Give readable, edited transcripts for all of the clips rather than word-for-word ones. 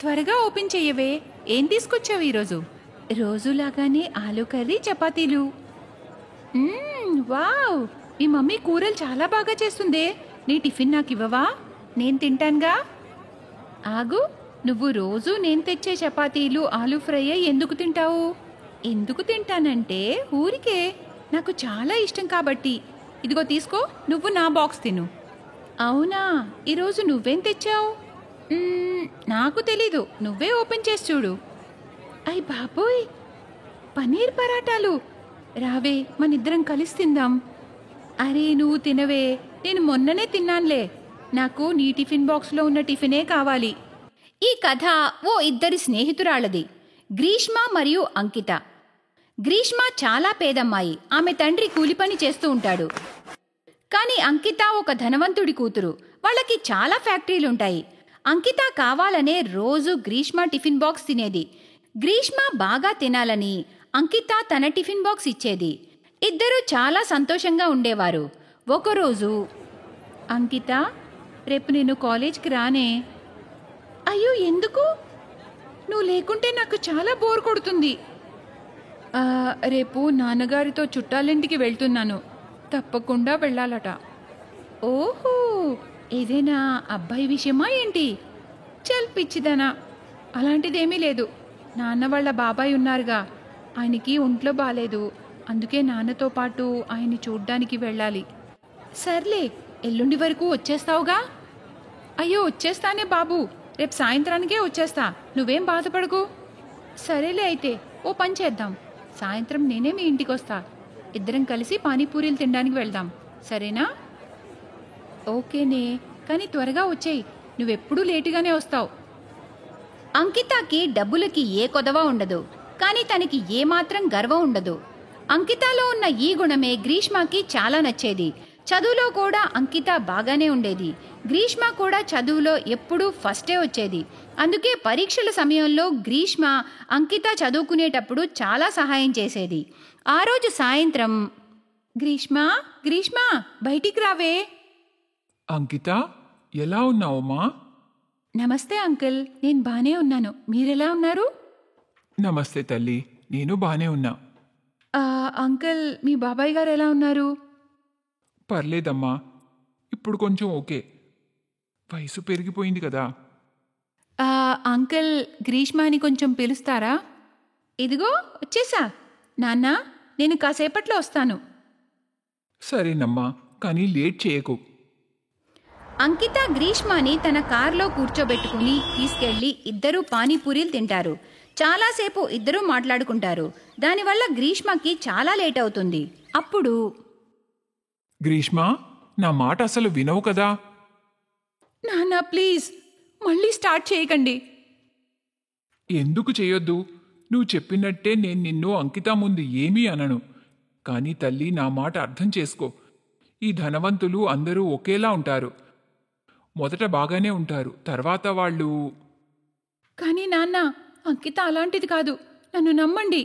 త్వరగా ఓపెన్ చెయ్యవే. ఏం తీసుకొచ్చావు ఈరోజు? రోజులాగానే ఆలు కర్రీ, చపాతీలు. వావ్, మీ మమ్మీ కూరలు చాలా బాగా చేస్తుందే. నీ టిఫిన్ నాకు ఇవ్వవా? నేను తింటానుగా. ఆగు, నువ్వు రోజు నేను తెచ్చే చపాతీలు, ఆలు ఫ్రై ఎందుకు తింటావు? ఎందుకు తింటానంటే ఊరికే నాకు చాలా ఇష్టం కాబట్టి. ఇదిగో తీసుకో, నువ్వు నా బాక్స్ తిను. అవునా, ఈరోజు నువ్వేం తెచ్చావు? నాకు తెలీదు, నువ్వే ఓపెన్ చేసి చూడు. అయ్ బాబోయ్, పనీర్ పరాటాలు. రావే, మనిద్దరం కలిసి తిందాం. అరే నువ్వు తినవే, నేను మొన్ననే తిన్నానులే. నాకు నీ టిఫిన్ బాక్స్లో ఉన్న టిఫినే కావాలి. ఈ కథ ఓ ఇద్దరి స్నేహితురాళ్ళది, గ్రీష్మ మరియు అంకిత. గ్రీష్మ చాలా పేదమ్మాయి. ఆమె తండ్రి కూలిపని చేస్తూ ఉంటాడు. కానీ అంకిత ఒక ధనవంతుడి కూతురు. వాళ్ళకి చాలా ఫ్యాక్టరీలుంటాయి. అంకిత కావాలనే రోజు గ్రీష్మ టిఫిన్ బాక్స్ తినేది. గ్రీష్మ బాగా తినాలని అంకిత తన టిఫిన్ బాక్స్ ఇచ్చేది. ఇద్దరూ చాలా సంతోషంగా ఉండేవారు. ఒకరోజు, అంకిత, రేపు నేను కాలేజ్కి రానే. అయ్యో ఎందుకు? నువ్వు లేకుంటే నాకు చాలా బోర్ కొడుతుంది. రేపు నాన్నగారితో చుట్టాలింటికి వెళ్తున్నాను, తప్పకుండా వెళ్ళాలట. ఓహో, ఏదైనా అబ్బాయి విషయమా ఏంటి? చల్ పిచ్చిదనా, అలాంటిదేమీ లేదు. నాన్న వాళ్ళ బాబాయ్ ఉన్నారుగా, ఆయనకి ఒంట్లో బాలేదు. అందుకే నాన్నతో పాటు ఆయన్ని చూడ్డానికి వెళ్ళాలి. సర్లే, ఎల్లుండి వరకు వచ్చేస్తావుగా? అయ్యో వచ్చేస్తానే బాబు, రేపు సాయంత్రానికే వచ్చేస్తా. నువ్వేం బాధపడకు. సరేలే, అయితే ఓ పని చేద్దాం. సాయంత్రం నేనే మీ ఇంటికి వస్తా. ఇద్దరం కలిసి పానీపూరీలు తినడానికి వెళ్దాం, సరేనా? ఓకేనే, కానీ త్వరగా వచ్చేయి. నువ్వెప్పుడూ లేటుగానే వస్తావు. అంకితకి డబ్బులకి ఏ కొదవ ఉండదు, కానీ తనకి ఏమాత్రం గర్వం ఉండదు. అంకితలో ఉన్న ఈ గుణమే గ్రీష్మకి చాలా నచ్చేది. చదువులో కూడా అంకిత బాగానే ఉండేది. గ్రీష్మ కూడా చదువులో ఎప్పుడూ ఫస్టే వచ్చేది. అందుకే పరీక్షల సమయంలో గ్రీష్మ అంకిత చదువుకునేటప్పుడు చాలా సహాయం చేసేది. ఆ రోజు సాయంత్రం, గ్రీష్మ, గ్రీష్మ, బయటికి రావే. అంకిత, ఎలా ఉన్నావమ్మా? నమస్తే అంకుల్, నేను బానే ఉన్నాను. మీరెలా ఉన్నారు? నమస్తే తల్లి, నేను బానే ఉన్నా. అంకుల్, మీ బాబాయ్ గారు ఎలా ఉన్నారు? పర్లేదమ్మా, ఇప్పుడు కొంచెం ఓకే. వయసు పెరిగిపోయింది కదా. అంకుల్, గ్రీష్మాని కొంచెం పిలుస్తారా? ఇదిగో వచ్చేసా. నాన్న, నేను కాసేపట్లో వస్తాను. సరేనమ్మా, కానీ లేట్ చేయకు. అంకిత గ్రీష్మని తన కార్లో కూర్చోబెట్టుకుని తీసుకెళ్లి ఇద్దరూ పానీపూరీలు తింటారు. చాలాసేపు ఇద్దరూ మాట్లాడుకుంటారు. దానివల్ల గ్రీష్మకి చాలా లేట్ అవుతుంది. అప్పుడు, గ్రీష్మ, నా మాట అసలు వినవు కదా. నాన్న ప్లీజ్, మళ్ళీ స్టార్ట్ చేయకండి. ఎందుకు చేయొద్దు? నువ్వు చెప్పినట్టే నేను నిన్ను అంకిత ముందు ఏమీ అనను. కానీ తల్లి, నా మాట అర్థం చేసుకో. ఈ ధనవంతులు అందరూ ఒకేలా ఉంటారు. మొదట బాగానే ఉంటారు, తర్వాత వాళ్ళు. కానీ నాన్న, అంకిత అలాంటిది కాదు. నన్ను నమ్మండి.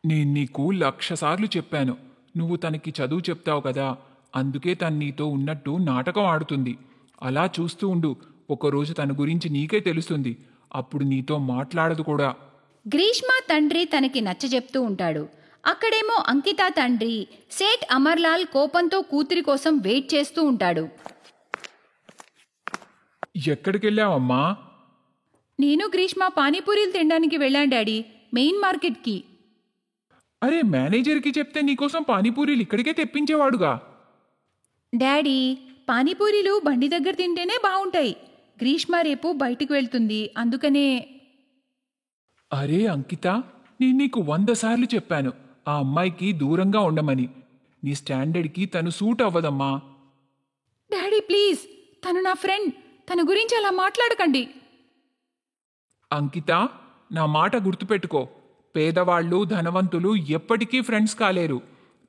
నేను నీకు 1,00,000 సార్లు చెప్పాను. నువ్వు తనకి చదువు చెప్తావు కదా, అందుకే తను నీతో ఉన్నట్టు నాటకం ఆడుతుంది. అలా చూస్తూ ఉండు, ఒకరోజు తన గురించి నీకే తెలుస్తుంది. అప్పుడు నీతో మాట్లాడదు కూడా. గ్రీష్మ తండ్రి తనకి నచ్చజెప్తూ ఉంటాడు. అక్కడేమో అంకిత తండ్రి సేట్ అమర్లాల్ కోపంతో కూతురి కోసం వెయిట్ చేస్తూ ఉంటాడు. ఎక్కడికెళ్ళావమ్మా? నేను గ్రీష్మ పానీపూరీలు తినడానికి వెళ్ళాను డాడీ, మెయిన్ మార్కెట్కి. అరే, మేనేజర్కి చెప్తే నీకోసం పానీపూరీలు ఇక్కడికే తెప్పించేవాడుగా. డాడీ, పానీపూరీలు బండి దగ్గర తింటేనే బాగుంటాయి. గ్రీష్మ రేపు బయటికి వెళ్తుంది, అందుకనే. అరే అంకిత, నేను నీకు 100 సార్లు చెప్పాను ఆ అమ్మాయికి దూరంగా ఉండమని. నీ స్టాండర్డ్కి తను సూట్ అవ్వదమ్మా. డాడీ ప్లీజ్, తను నా ఫ్రెండ్, తన గురించి అలా మాట్లాడకండి. అంకిత, నా మాట గుర్తుపెట్టుకో. పేదవాళ్ళు, ధనవంతులు ఎప్పటికీ ఫ్రెండ్స్ కాలేరు.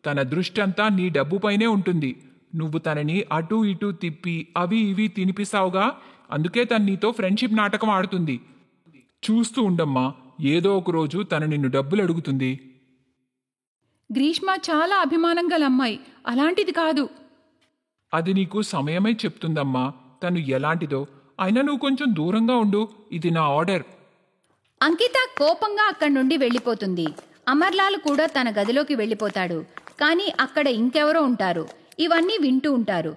తన దృష్టంతా నీ డబ్బుపైనే ఉంటుంది. నువ్వు తనని అటూ ఇటూ తిప్పి అవి ఇవి తినిపిస్తావుగా, అందుకే తను నీతో ఫ్రెండ్షిప్ నాటకం ఆడుతుంది. చూస్తూ ఉండమ్మా, ఏదో ఒక రోజు తను నిన్ను డబ్బులు అడుగుతుంది. గ్రీష్మ చాలా అభిమానం గల అమ్మాయి, అలాంటిది కాదు. అది నీకు సమయమే చెప్తుందమ్మా తను ఎలాంటిదో. అయినా నువ్వు కొంచెం దూరంగా ఉండు, ఇది నా ఆర్డర్. అంకిత కోపంగా అక్కడి నుండి వెళ్ళిపోతుంది. అమర్లాల్ కూడా తన గదిలోకి వెళ్ళిపోతాడు. కానీ అక్కడ ఇంకెవరో ఉంటారు. ఇవన్నీ వింటూ ఉంటారు.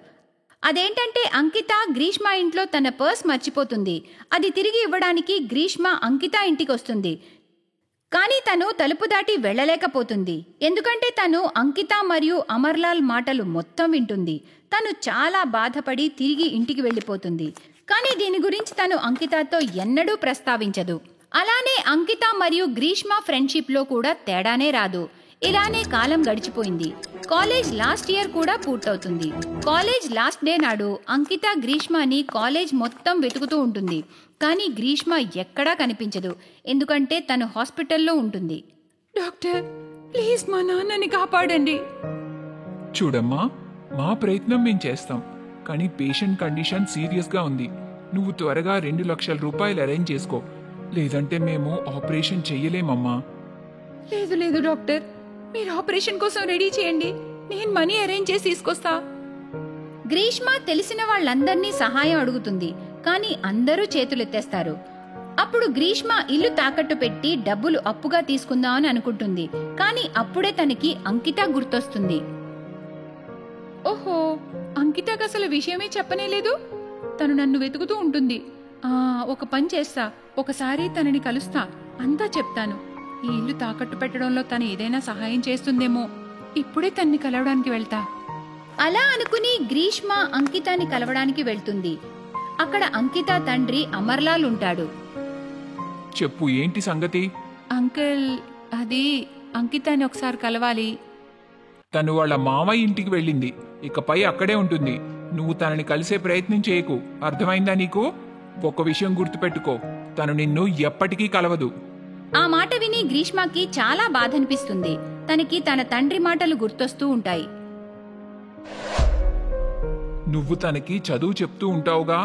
అదేంటంటే అంకిత గ్రీష్మ ఇంట్లో తన పర్స్ మర్చిపోతుంది. అది తిరిగి ఇవ్వడానికి గ్రీష్మ అంకిత ఇంటికి వస్తుంది. కానీ తను తలుపు దాటి వెళ్ళలేకపోతుంది. ఎందుకంటే తను అంకిత మరియు అమర్లాల్ మాటలు మొత్తం వింటుంది. తను చాలా బాధపడి తిరిగి ఇంటికి వెళ్ళిపోతుంది. కానీ దీని గురించి తను అంకితతో ఎన్నడూ ప్రస్తావించదు. అలానే అంకిత మరియు గ్రీష్మ ఫ్రెండ్షిప్లో కూడా తేడానే రాదు. ఇలానే కాలం గడిచిపోయింది. కాలేజ్ లాస్ట్ ఇయర్ కూడా పూర్తవుతుంది. కాలేజ్ లాస్ట్ డే నాడు అంకిత గ్రీష్మని కాలేజ్ మొత్తం వెతుకుతూ ఉంటుంది. కానీ గ్రీష్మ ఎక్కడా కనిపించదు. ఎందుకంటే తను హాస్పిటల్లో ఉంటుంది. డాక్టర్, ప్లీజ్ మా నాన్నని కాపాడండి. చూడమ్మా, మా ప్రయత్నం మేం చేస్తాం. కానీ పేషెంట్ కండిషన్ సీరియస్గా ఉంది. నువ్వు త్వరగా 2 లక్షల రూపాయలు అరేంజ్ చేసుకో, లేదంటే మేము ఆపరేషన్ చెయ్యలేమమ్మా. లేదు లేదు డాక్టర్, మీరు ఆపరేషన్ కోసం రెడీ చేయండి. నేను మనీ అరేంజ్ చేసి తీసుకొస్తా. గ్రీష్మ తెలిసిన వాళ్ళందర్నీ సహాయం అడుగుతుంది. కానీ అందరూ చేతులెత్తేస్తారు. అప్పుడు గ్రీష్మ ఇల్లు తాకట్టు పెట్టి డబ్బులు అప్పుగా తీసుకుందామని అనుకుంటుంది. కానీ అప్పుడే తనకి అంకిత గుర్తొస్తుంది. ఓహో, అంకితకు అసలు విషయమే చెప్పనే లేదు. తను నన్ను వెతుకుతూ ఉంటుంది. ఒక పని చేస్తా, ఒకసారి తనని కలుస్తా, అంతా చెప్తాను. ఈ ఇల్లు తాకట్టు పెట్టడంలో తను ఏదైనా సహాయం చేస్తుందేమో. ఇప్పుడే తన్ని కలవడానికి వెళ్తా. అలా అనుకుని గ్రీష్మ అంకితాని కలవడానికి వెళ్తుంది. అక్కడ అంకిత తండ్రి అమర్లాల్ ఉంటాడు. చెప్పు, ఏంటి సంగతి? అంకుల్, అది అంకితాని ఒకసారి కలవాలి. తను వాళ్ళ మామయ్య ఇంటికి వెళ్ళింది. ఇకపై అక్కడే ఉంటుంది. నువ్వు తనని కలిసే ప్రయత్నం చేయకు, అర్థమైందా నీకు? ఒక విషయం గుర్తుపెట్టుకో, తను నిన్ను ఎప్పటికీ కలవదు. ఆ మాట విని గ్రీష్మకి చాలా బాధనిపిస్తుంది. తనకి తన తండ్రి మాటలు గుర్తొస్తూ ఉంటాయి. నువ్వు తనకి చదువు చెప్తూ ఉంటావుగా,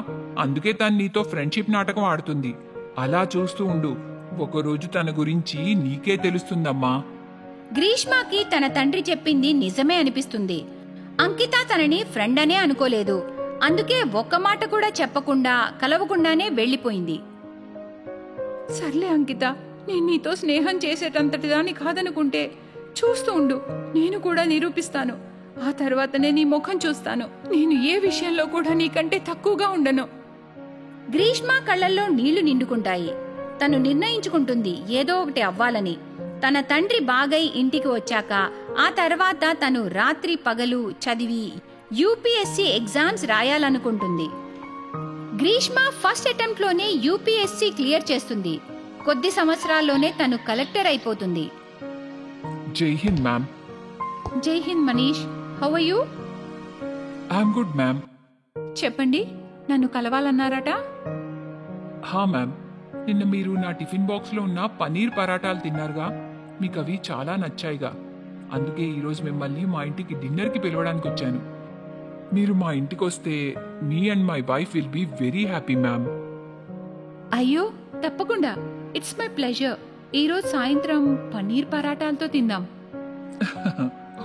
అందుకే తను నీతో ఫ్రెండ్షిప్ నాటకం ఆడుతుంది. అలా చూస్తూ ఉండు, ఒకరోజు తన గురించి నీకే తెలుస్తుందమ్మా. గ్రీష్మకి తన తండ్రి చెప్పింది నిజమే అనిపిస్తుంది. అంకిత తనని ఫ్రెండ్ అనే అనుకోలేదు. అందుకే ఒక్క మాట కూడా చెప్పకుండా కలవకుండానే వెళ్లిపోయింది. సర్లే అంకిత, నేను నీతో స్నేహం చేసేటంతటిదాన్ని కాదనుకుంటే చూస్తూ ఉండు. నేను కూడా నిరూపిస్తాను. ఆ తర్వాతనే నీ ముఖం చూస్తాను. నేను ఏ విషయంలో కూడా నీకంటే తక్కువగా ఉండను. గ్రీష్మ కళ్ళల్లో నీళ్లు నిండుకుంటాయి. తను నిర్ణయించుకుంటుంది ఏదో ఒకటి అవ్వాలని. తన తండ్రి బాగై ఇంటికి వచ్చాక ఆ తర్వాత తను రాత్రి పగలు చదివి యూపీఎస్సీ ఎగ్జామ్స్ రాయాలనుకుంటుంది. గ్రీష్మ ఫస్ట్ అటెంప్ట్ లోనే యూపీఎస్సీ క్లియర్ చేస్తుంది. కొద్ది సంవత్సరాల్లోనే తను కలెక్టర్ అయిపోతుంది. జై హింద్ మ్యామ్. జై హింద్ Manish, how are you? I'm good ma'am. చెప్పండి, నన్ను కలవాలన్నారట? హా మ్యామ్, నిన్న మీరు నా టిఫిన్ బాక్స్లో ఉన్న పనీర్ పరాటాలు తిన్నారుగా, మీకు అవి చాలా నచ్చాయిగా. అందుకే ఈరోజు మిమ్మల్ని మా ఇంటికి డిన్నర్కి పిలవడానికి వచ్చాను. మీరు మా ఇంటికి వస్తే me and my wife will be very happy ma'am. అయ్యో, తప్పకుండా. It's my pleasure. ఈరోజు సాయంత్రం పన్నీర్ పరాటాలతో తిందాం.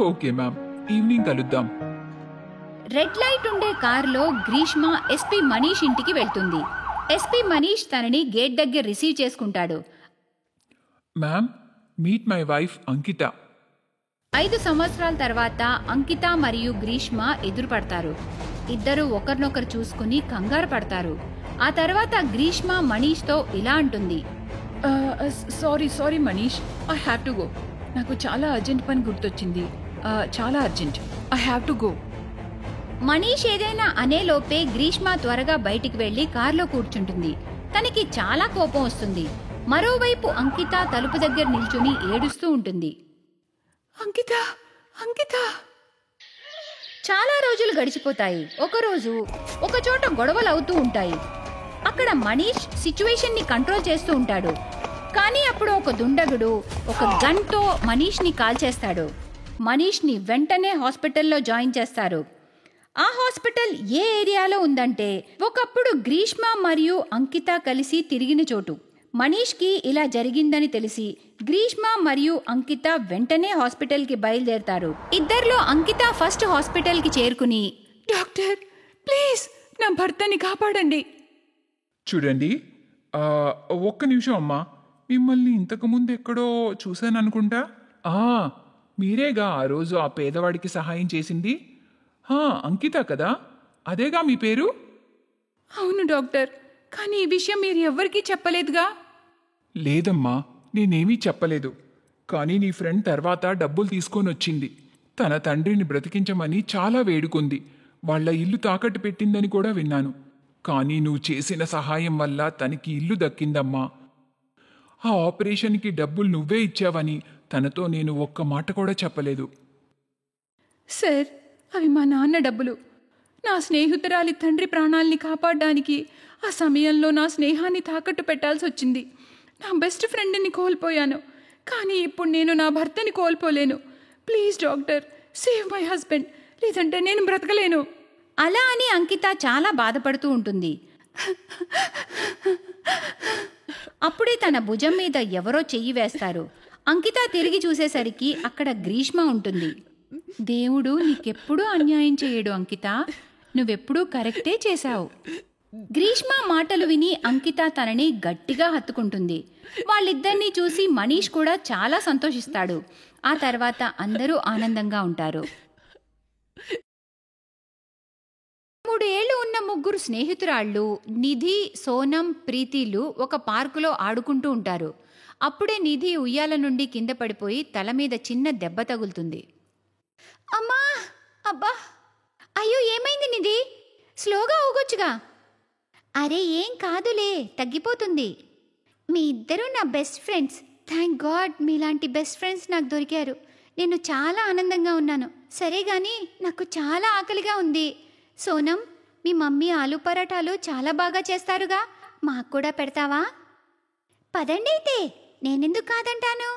ఓకే మ్యామ్, ఈవినింగ్ కలుద్దాం. రెడ్ లైట్ ఉండే కారులో గ్రీష్మ ఎస్పీ మనీష్ ఇంటికి వెళ్తుంది. ఎస్పీ మనీష్ తనని గేట్ దగ్గర రిసీవ్ చేసుకుంటాడు. మ్యామ్, మీట్ మై వైఫ్ అంకిత. 5 సంవత్సరాల తర్వాత అంకిత మరియు గ్రీష్మ ఎదురుపడతారు. ఇద్దరు ఒకరినొకరు చూసుకుని కంగారు పడతారు. ఆ తర్వాత గ్రీష్మ మనీష్తో ఇలా అంటుంది. Sorry Manish, I have to go. నాకు చాలా అర్జెంట్ పని గుర్తొచ్చింది. చాలా urgent. I have to go. Manish ఏదైనా అనేలోపే గ్రీష్మ త్వరగా బయటికి వెళ్లి కారులో కూర్చుంటుంది. తనకి చాలా కోపం వస్తుంది. మరోవైపు అంకిత తలుపు దగ్గర నిల్చుని ఏడుస్తూ ఉంటుంది. అంకిత, అంకిత. చాలా రోజులు గడిచిపోతాయి. ఒకరోజు ఒకచోట గొడవలు అవుతూ ఉంటాయి. అక్కడ మనీష్ సిచ్యువేషన్ ని కంట్రోల్ చేస్తూ ఉంటాడు. కానీ అప్పుడు ఒక దుండగుడు ఒక గన్ తో మనీష్ ని కాల్చేస్తాడు. మనీష్ ని వెంటనే హాస్పిటల్లో జాయిన్ చేస్తారు. ఆ హాస్పిటల్ ఏ ఏరియాలో ఉందంటే ఒకప్పుడు గ్రీష్మ మరియు అంకిత కలిసి తిరిగిన చోటు. మనీష్ కి ఇలా జరిగిందని తెలిసి గ్రీష్మ మరియు అంకిత వెంటనే హాస్పిటల్ కి బయలుదేరతారు. ఇద్దరిలో అంకిత ఫస్ట్ హాస్పిటల్ కి చేరుకుని, డాక్టర్, ప్లీజ్ నా భర్తని కాపాడండి. చూడండి, ఆ, ఒక్క నిమిషం అమ్మా. మిమ్మల్ని ఇంతకుముందు ఎక్కడో చూశాను అనుకుంటా. ఆ, మీరేగా ఆ రోజు ఆ పేదవాడికి సహాయం చేసింది? అంకిత కదా? అదేగా మీ పేరు? అవును డాక్టర్, కానీ ఈ విషయం మీరు ఎవ్వరికీ చెప్పలేదుగా. లేదమ్మా, నేనేమీ చెప్పలేదు. కానీ నీ ఫ్రెండ్ తర్వాత డబ్బులు తీసుకొని వచ్చింది. తన తండ్రిని బ్రతికించమని చాలా వేడుకుంది. వాళ్ళ ఇల్లు తాకట్టు పెట్టిందని కూడా విన్నాను. కానీ నువ్వు చేసిన సహాయం వల్ల తనకి ఇల్లు దక్కిందమ్మా. ఆ ఆపరేషన్కి డబ్బులు నువ్వే ఇచ్చావని తనతో నేను ఒక్క మాట కూడా చెప్పలేదు. సార్, అవి మా నాన్న డబ్బులు. నా స్నేహితురాలి తండ్రి ప్రాణాల్ని కాపాడడానికి ఆ సమయంలో నా స్నేహాన్ని తాకట్టు పెట్టాల్సి వచ్చింది. నా బెస్ట్ ఫ్రెండ్ని కోల్పోయాను, కానీ ఇప్పుడు నేను నా భర్తని కోల్పోలేను. Please doctor, save my husband, లేదంటే నేను బ్రతకలేను. అలా అని అంకిత చాలా బాధపడుతూ ఉంటుంది. అప్పుడే తన భుజం మీద ఎవరో చెయ్యి వేస్తారు. అంకిత తిరిగి చూసేసరికి అక్కడ గ్రీష్మ ఉంటుంది. దేవుడు నీకెప్పుడూ అన్యాయం చేయడు అంకిత, నువ్వెప్పుడూ కరెక్టే చేశావు. గ్రీష్మ మాటలు విని అంకిత తనని గట్టిగా హత్తుకుంటుంది. వాళ్ళిద్దరినీ చూసి మనీష్ కూడా చాలా సంతోషిస్తాడు. ఆ తర్వాత అందరూ ఆనందంగా ఉంటారు. 3 ఏళ్లు ఉన్న ముగ్గురు స్నేహితురాళ్ళు నిధి, సోనం, ప్రీతిలు ఒక పార్కులో ఆడుకుంటూ ఉంటారు. అప్పుడే నిధి ఉయ్యాల నుండి కింద పడిపోయి తల మీద చిన్న దెబ్బ తగులుతుంది. అమ్మా, అబ్బా, అయ్యో ఏమైంది నిధి? స్లోగా ఊగొచ్చుగా. అరే ఏం కాదులే, తగ్గిపోతుంది. మీ ఇద్దరూ నా బెస్ట్ ఫ్రెండ్స్. థ్యాంక్ గాడ్ మీలాంటి బెస్ట్ ఫ్రెండ్స్ నాకు దొరికారు. నేను చాలా ఆనందంగా ఉన్నాను. సరే గాని నాకు చాలా ఆకలిగా ఉంది. సోనం, మీ మమ్మీ ఆలు పరాటాలు చాలా బాగా చేస్తారుగా, మాకు కూడా పెడతావా? పదండి అయితే, నేనెందుకు కాదంటాను.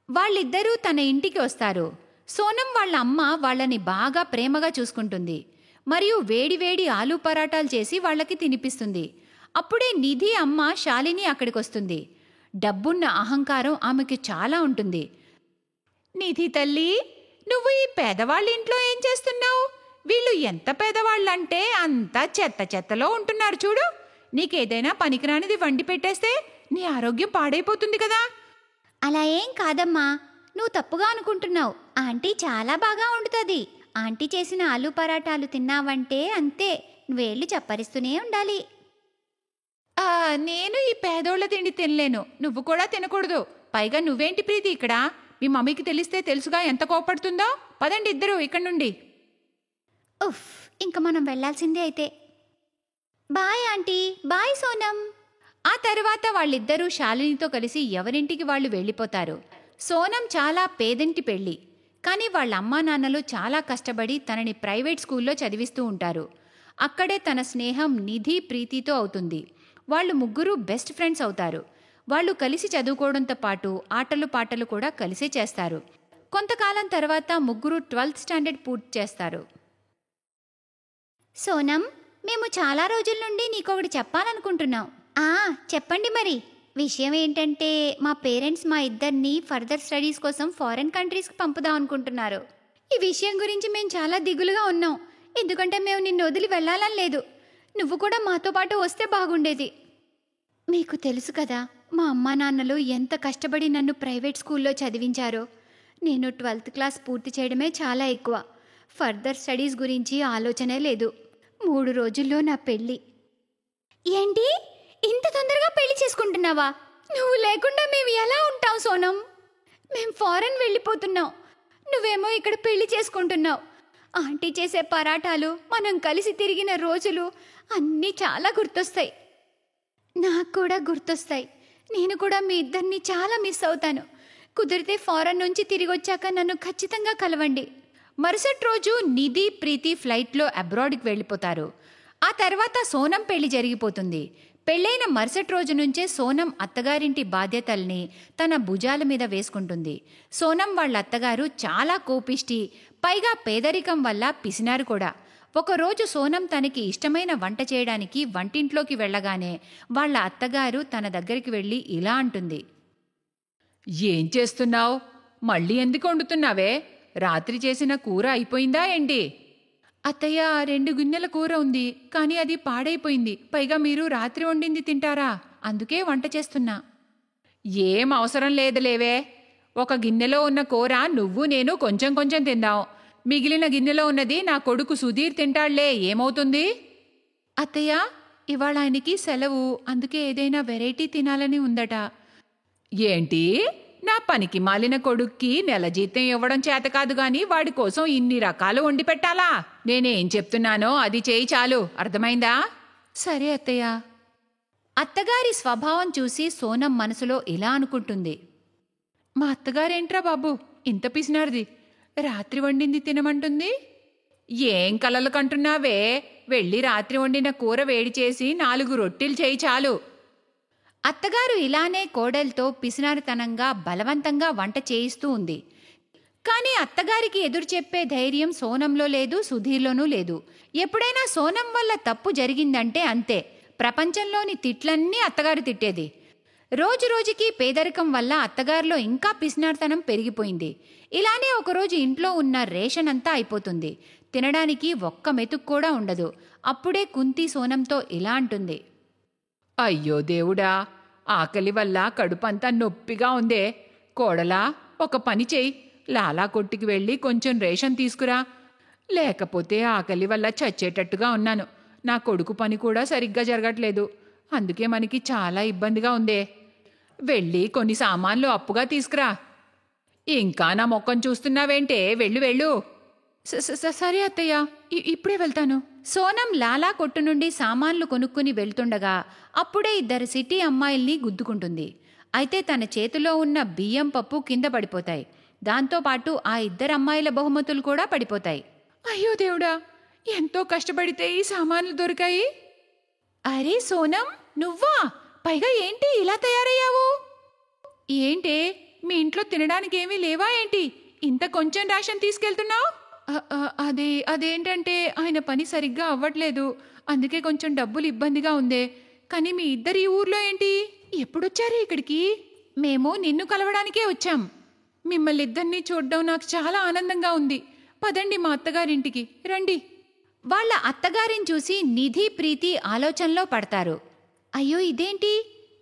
వాళ్ళిద్దరూ తన ఇంటికి వస్తారు. సోనం వాళ్ళ అమ్మ వాళ్ళని బాగా ప్రేమగా చూసుకుంటుంది మరియు వేడివేడి ఆలు పరాటాలు చేసి వాళ్ళకి తినిపిస్తుంది. అప్పుడే నిధి అమ్మ శాలిని అక్కడికొస్తుంది. డబ్బున్న అహంకారం ఆమెకి చాలా ఉంటుంది. నిధి తల్లి, నువ్వు ఈ పేదవాళ్ళ ఇంట్లో ఏం చేస్తున్నావు? వీళ్ళు ఎంత పేదవాళ్ళంటే అంతా చెత్త చెత్తలో ఉంటున్నారు చూడు. నీకేదైనా పనికిరానిది వండి పెట్టేస్తే నీ ఆరోగ్యం పాడైపోతుంది కదా. అలా ఏం కాదమ్మా, నువ్వు తప్పుగా అనుకుంటున్నావు. ఆంటీ చాలా బాగా వండుతుంది. ఆంటీ చేసిన ఆలు పరాటాలు తిన్నావంటే అంతే, నువ్వేళ్ళు చప్పరిస్తూనే ఉండాలి. నేను ఈ పేదోళ్ళ తిండి తినలేను, నువ్వు కూడా తినకూడదు. పైగా నువ్వేంటి ప్రీతి ఇక్కడ? మీ మమ్మీకి తెలిస్తే తెలుసుగా ఎంత కోపడుతుందో. పదండి ఇద్దరు ఇక్కడి నుండి. ఉఫ్, ఇంక మనం వెళ్లాల్సిందే అయితే. Bye aunty, bye Sonam. ఆ తర్వాత వాళ్ళిద్దరూ శాలినితో కలిసి ఎవరింటికి వాళ్ళు వెళ్ళిపోతారు. సోనం చాలా పేదింటి పెళ్లి, కానీ వాళ్ళ అమ్మా నాన్నలు చాలా కష్టపడి తనని ప్రైవేట్ స్కూల్లో చదివిస్తూ ఉంటారు. అక్కడే తన స్నేహం నిధి, ప్రీతితో అవుతుంది. వాళ్ళు ముగ్గురు బెస్ట్ ఫ్రెండ్స్ అవుతారు. వాళ్ళు కలిసి చదువుకోవడంతో పాటు ఆటలు పాటలు కూడా కలిసే చేస్తారు. కొంతకాలం తర్వాత ముగ్గురు 12th స్టాండర్డ్ పూర్తి చేస్తారు. సోనం, మేము చాలా రోజుల నుండి నీకొకటి చెప్పాలనుకుంటున్నాం. చెప్పండి మరి. విషయం ఏంటంటే మా పేరెంట్స్ మా ఇద్దరిని ఫర్దర్ స్టడీస్ కోసం ఫారెన్ కంట్రీస్కి పంపుదాం అనుకుంటున్నారు. ఈ విషయం గురించి మేము చాలా దిగులుగా ఉన్నాం, ఎందుకంటే మేము నిన్ను వదిలి వెళ్ళాలని లేదు. నువ్వు కూడా మాతో పాటు వస్తే బాగుండేది. మీకు తెలుసు కదా, మా అమ్మా నాన్నలు ఎంత కష్టపడి నన్ను ప్రైవేట్ స్కూల్లో చదివించారో. నేను 12th క్లాస్ పూర్తి చేయడమే చాలా ఎక్కువ. ఫర్దర్ స్టడీస్ గురించి ఆలోచనే లేదు. 3 రోజుల్లో నా పెళ్ళి. ఏంటి, ఇంత తొందరగా పెళ్లి చేసుకుంటున్నావా? నువ్వు లేకుండా మేము ఎలా ఉంటాం సోనం? మేం ఫారెన్ వెళ్ళిపోతున్నాం, నువ్వేమో ఇక్కడ పెళ్లి చేసుకుంటున్నావు. ఆంటీ చేసే పరాటాలు, మనం కలిసి తిరిగిన రోజులు అన్నీ చాలా గుర్తొస్తాయి. నాకు కూడా గుర్తొస్తాయి. నేను కూడా మీ ఇద్దరిని చాలా మిస్ అవుతాను. కుదిరితే ఫారెన్ నుంచి తిరిగి వచ్చాక నన్ను ఖచ్చితంగా కలవండి. మరుసటి రోజు నిధి, ప్రీతి ఫ్లైట్లో అబ్రాడ్కి వెళ్ళిపోతారు. ఆ తర్వాత సోనం పెళ్లి జరిగిపోతుంది. పెళ్ళైన మరుసటి రోజు నుంచే సోనం అత్తగారింటి బాధ్యతల్ని తన భుజాల మీద వేసుకుంటుంది. సోనం వాళ్ళ అత్తగారు చాలా కోపిష్టి, పైగా పేదరికం వల్ల పిసినారు కూడా. ఒకరోజు సోనం తనకి ఇష్టమైన వంట చేయడానికి వంటింట్లోకి వెళ్ళగానే వాళ్ళ అత్తగారు తన దగ్గరికి వెళ్ళి ఇలా అంటుంది. ఏం చేస్తున్నావు? మళ్ళీ ఎందుకు వండుతున్నావే? రాత్రి చేసిన కూర అయిపోయిందా ఏంటి? అత్తయ్య 2 గిన్నెల కూర ఉంది, కానీ అది పాడైపోయింది. పైగా మీరు రాత్రి వండింది తింటారా? అందుకే వంట చేస్తున్నా. ఏం అవసరం లేదులేవే. ఒక గిన్నెలో ఉన్న కూర నువ్వు నేను కొంచెం కొంచెం తిందాం. మిగిలిన గిన్నెలో ఉన్నది నా కొడుకు సుధీర్ తింటాళ్లే, ఏమవుతుంది? అత్తయ్య, ఇవాళ ఆయనకి సెలవు, అందుకే ఏదైనా వెరైటీ తినాలని ఉందట. ఏంటి? నా పనికి మాలిన కొడుక్కి నెల జీతం ఇవ్వడం చేత కాదు గాని వాడి కోసం ఇన్ని రకాలు వండి పెట్టాలా? నేనేం చెప్తున్నానో అది చేయి చాలు, అర్థమైందా? సరే అత్తయ్య. అత్తగారి స్వభావం చూసి సోనం మనసులో ఇలా అనుకుంటుంది. మా అత్తగారేంట్రా బాబు ఇంత పిసినారిది, రాత్రి వండింది తినమంటుంది. ఏం కలలు కంటున్నావే? వెళ్ళి రాత్రి వండిన కూర వేడి చేసి 4 రొట్టెలు చేయి చాలు. అత్తగారు ఇలానే కోడలతో పిసినారితనంగా బలవంతంగా వంట చేయిస్తూ ఉంది. కాని అత్తగారికి ఎదురు చెప్పే ధైర్యం సోనంలో లేదు, సుధీర్లోనూ లేదు. ఎప్పుడైనా సోనం వల్ల తప్పు జరిగిందంటే అంతే, ప్రపంచంలోని తిట్లన్నీ అత్తగారు తిట్టేది. రోజురోజుకి పేదరికం వల్ల అత్తగారిలో ఇంకా పిసినారితనం పెరిగిపోయింది. ఇలానే ఒకరోజు ఇంట్లో ఉన్న రేషన్ అంతా అయిపోతుంది. తినడానికి ఒక్క మెతుకు కూడా ఉండదు. అప్పుడే కుంతి సోనంతో ఇలా అంటుంది. అయ్యో దేవుడా, ఆకలి వల్ల కడుపంతా నొప్పిగా ఉందే. కోడలా, ఒక పని చెయ్యి, లాలా కొట్టుకి వెళ్ళి కొంచెం రేషన్ తీసుకురా. లేకపోతే ఆకలి వల్ల చచ్చేటట్టుగా ఉన్నాను. నా కొడుకు పని కూడా సరిగ్గా జరగట్లేదు. అందుకే మనకి చాలా ఇబ్బందిగా ఉందే. వెళ్ళి కొన్ని సామాన్లు అప్పుగా తీసుకురా. ఇంకా నా మొక్కను చూస్తున్నావేంటే, వెళ్ళు వెళ్ళు. సరే అత్తయ్య, ఇప్పుడే వెళ్తాను. సోనం లాలా కొట్టు నుండి సామాన్లు కొనుక్కుని వెళ్తుండగా అప్పుడే 2 సిటీ అమ్మాయిల్ని గుద్దుకుంటుంది. అయితే తన చేతిలో ఉన్న బియ్యం పప్పు కింద పడిపోతాయి. దాంతోపాటు ఆ 2 అమ్మాయిల బహుమతులు కూడా పడిపోతాయి. అయ్యో దేవుడా, ఎంతో కష్టపడితే ఈ సామాన్లు దొరికాయి. అరే సోనం, నువ్వా? పైగా ఏంటి ఇలా తయారయ్యావు? ఏంటే, మీ ఇంట్లో తినడానికి ఏమీ లేవా ఏంటి? ఇంత కొంచెం రేషన్ తీసుకెళ్తున్నావు? అదేంటంటే ఆయన పని సరిగ్గా అవ్వట్లేదు, అందుకే కొంచెం డబ్బులు ఇబ్బందిగా ఉందే. కానీ మీ ఇద్దరు ఈ ఊర్లో ఏంటి? ఎప్పుడొచ్చారు ఇక్కడికి? మేము నిన్ను కలవడానికే వచ్చాం. మిమ్మల్ని ఇద్దరినీ చూడడం నాకు చాలా ఆనందంగా ఉంది. పదండి మా అత్తగారింటికి రండి. వాళ్ళ అత్తగారిని చూసి నిధి, ప్రీతి ఆలోచనలో పడతారు. అయ్యో ఇదేంటి,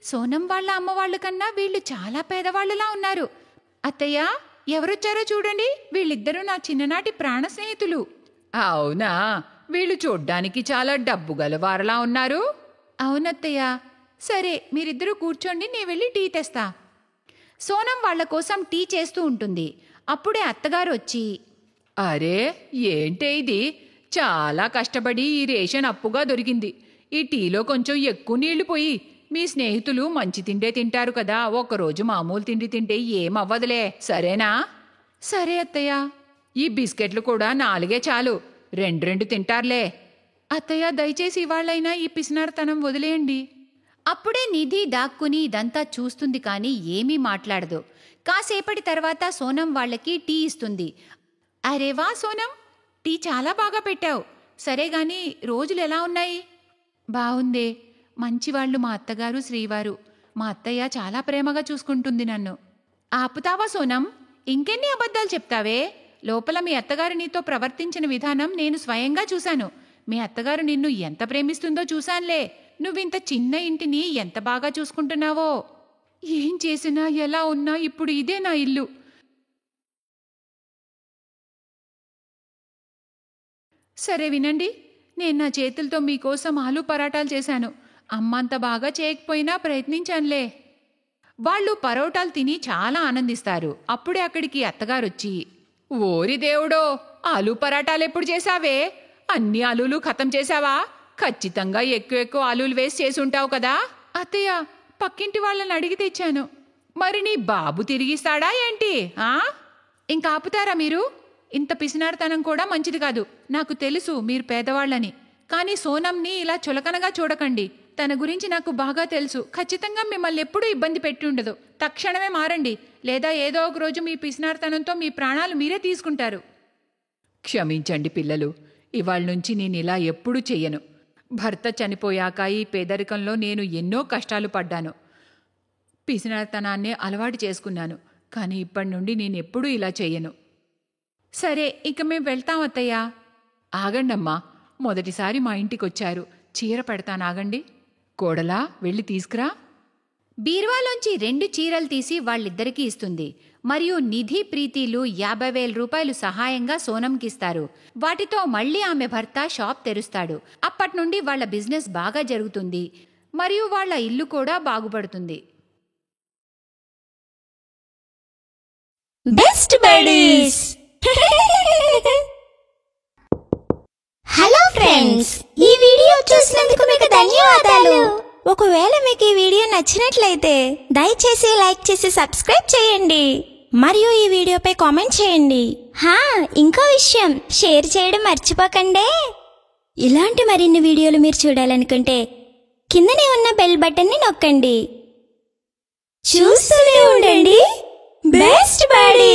సోనం వాళ్ళ అమ్మవాళ్ళ కన్నా వీళ్ళు చాలా పేదవాళ్ళలా ఉన్నారు. అత్తయ్య, ఎవరొచ్చారో చూడండి, వీళ్ళిద్దరూ నా చిన్ననాటి ప్రాణ స్నేహితులు. అవునా? వీళ్ళు చూడ్డానికి చాలా డబ్బు గలవారలా ఉన్నారు. అవునత్తయ్య. సరే, మీరిద్దరూ కూర్చోండి, నేను వెళ్ళి టీ తెస్తా. సోనం వాళ్ల కోసం టీ చేస్తూ ఉంటుంది. అప్పుడే అత్తగారు వచ్చి, అరే ఏంటే ఇది, చాలా కష్టపడి ఈ రేషన్ అప్పుగా దొరికింది. ఈ టీలో కొంచెం ఎక్కువ నీళ్లు పోయి. మీ స్నేహితులు మంచి తిండే తింటారు కదా, ఒకరోజు మామూలు తిండి తింటే ఏమవ్వదులే, సరేనా? సరే అత్తయ్య. ఈ బిస్కెట్లు కూడా 4 చాలు, 2 తింటారులే. అత్తయ్య, దయచేసి ఇవాళ్ళైనా ఈ పిసినారితనం వదిలేయండి. అప్పుడే నిధి దాక్కుని ఇదంతా చూస్తుంది కానీ ఏమీ మాట్లాడదు. కాసేపటి తర్వాత సోనం వాళ్ళకి టీ ఇస్తుంది. అరే వా సోనం, టీ చాలా బాగా పెట్టావు. సరే గాని రోజులు ఎలా ఉన్నాయి? బావుందే. మంచివాళ్లు మా అత్తగారు, శ్రీవారు. మా అత్తయ్య చాలా ప్రేమగా చూసుకుంటుంది నన్ను. ఆపుతావా సోనం? ఇంకెన్ని అబద్ధాలు చెప్తావే? లోపల మీ అత్తగారు నీతో ప్రవర్తించిన విధానం నేను స్వయంగా చూశాను. మీ అత్తగారు నిన్ను ఎంత ప్రేమిస్తుందో చూశానులే. నువ్వింత చిన్న ఇంటిని ఎంత బాగా చూసుకుంటున్నావో. ఏం చేసినా ఎలా ఉన్నా ఇప్పుడు ఇదే నా ఇల్లు. సరే వినండి, నేను నా చేతులతో మీకోసం ఆలూ పరాటాలు చేశాను. అమ్మంత బాగా చేయకపోయినా ప్రయత్నించానులే. వాళ్ళు పరోటాలు తిని చాలా ఆనందిస్తారు. అప్పుడే అక్కడికి అత్తగారొచ్చి, ఓరి దేవుడో, ఆలూ పరాటాలెప్పుడు చేశావే? అన్ని ఆలూలు ఖతం చేశావా? ఖచ్చితంగా ఎక్కువ ఆలూలు వేసి చేసుంటావు కదా. అత్తయ్య, పక్కింటి వాళ్ళని అడిగి తెచ్చాను. మరి నీ బాబు తిరిగిస్తాడా ఏంటి? ఇంకా ఆపుతారా మీరు? ఇంత పిసినారితనం కూడా మంచిది కాదు. నాకు తెలుసు మీరు పేదవాళ్ళని. కానీ సోనంని ఇలా చులకనగా చూడకండి. తన గురించి నాకు బాగా తెలుసు. ఖచ్చితంగా మిమ్మల్ని ఎప్పుడూ ఇబ్బంది పెట్టి ఉండదు. తక్షణమే మారండి, లేదా ఏదో ఒక రోజు మీ పిసినారితనంతో మీ ప్రాణాలు మీరే తీసుకుంటారు. క్షమించండి పిల్లలు, ఇవాళ నుంచి నేనిలా ఎప్పుడూ చెయ్యను. భర్త చనిపోయాక ఈ పేదరికంలో నేను ఎన్నో కష్టాలు పడ్డాను. పిసినారితనాన్నే అలవాటు చేసుకున్నాను. కానీ ఇప్పటి నుండి నేనెప్పుడూ ఇలా చెయ్యను. సరే, ఇక మేము వెళ్తాం అత్తయ్య. ఆగండమ్మా, మొదటిసారి మా ఇంటికొచ్చారు, చీర పెడతానాగండి. కోడలా, వెళ్ళి తీసుకురా. బీర్వాలోంచి 2 చీరలు తీసి వాళ్ళిద్దరికీ ఇస్తుంది. మరియు నిధి, ప్రీతిలు 50,000 రూపాయలు సహాయంగా సోనంకిస్తారు. వాటితో మళ్ళీ ఆమె భర్త షాప్ తెరుస్తాడు. అప్పట్నుండి వాళ్ళ బిజినెస్ బాగా జరుగుతుంది మరియు వాళ్ళ ఇల్లు కూడా బాగుపడుతుంది. Best buddies. హలో ఫ్రెండ్స్, ఈ వీడియో చూసినందుకు మీకు ధన్యవాదాలు. ఒకవేళ మీకు ఈ వీడియో నచ్చినట్లయితే దయచేసి లైక్ చేసి సబ్స్క్రైబ్ చేయండి మరియు ఈ వీడియోపై కామెంట్ చేయండి. ఇంకో విషయం, షేర్ చేయడం మర్చిపోకండి. ఇలాంటి మరిన్ని వీడియోలు మీరు చూడాలనుకుంటే కిందనే ఉన్న బెల్ బటన్ని నొక్కండి. చూస్తూనే ఉండండి బెస్ట్ బడీ.